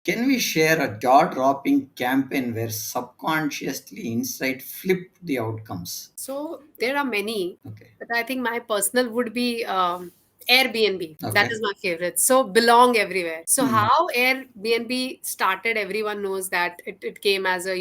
Can we share a jaw-dropping campaign where subconsciously insight flipped the outcomes? So there are many, Okay. but I think my personal would be Airbnb. That Okay. is my favorite. So belong everywhere. So Hmm. how Airbnb started, everyone knows that it came as a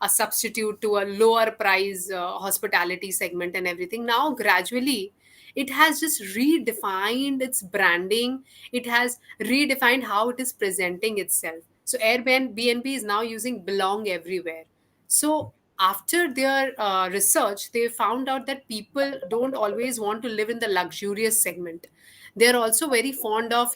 a substitute to a lower price hospitality segment and everything. Now gradually it has just redefined its branding. It has redefined how it is presenting itself. So Airbnb is now using belong everywhere. So after their research, they found out that people don't always want to live in the luxurious segment. They're also very fond of,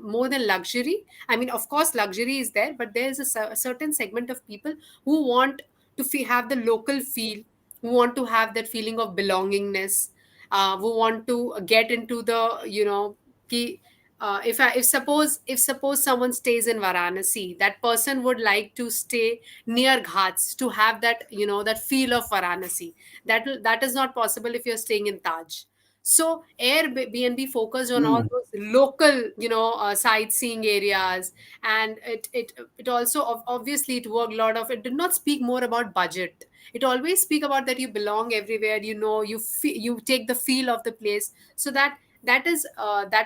more than luxury. I mean, of course, luxury is there, but there's a certain segment of people who want to have the local feel, who want to have that feeling of belongingness, who want to get into the, ki, if suppose someone stays in Varanasi, that person would like to stay near ghats to have that that feel of Varanasi. That is not possible if you're staying in Taj. So Airbnb focused on all Hmm. those local sightseeing areas, and it also obviously it worked a lot of. It did not speak more about budget. It always speak about that you belong everywhere. You take the feel of the place. So that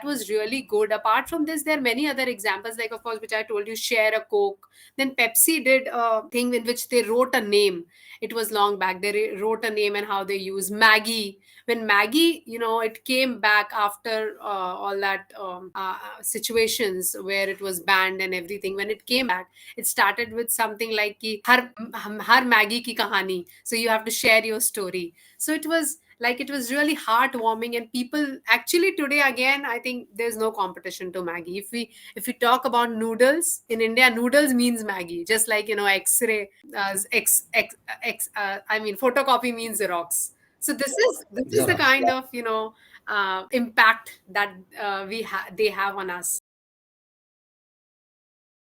was really good. Apart from this, there are many other examples, like of course which I told you, share a Coke. Then Pepsi did a thing in which they wrote a name. It was long back. They wrote a name and how they use Maggie. When Maggie, it came back after all that situations where it was banned and everything. When it came back, it started with something like ki, har Maggie ki kahani. So you have to share your story. So it was really heartwarming, and people actually today, again, I think there's no competition to Maggie. If we talk about noodles in India, noodles means Maggie, just like X-ray, I mean photocopy means Xerox. So this is the Xerox. kind of impact that they have on us.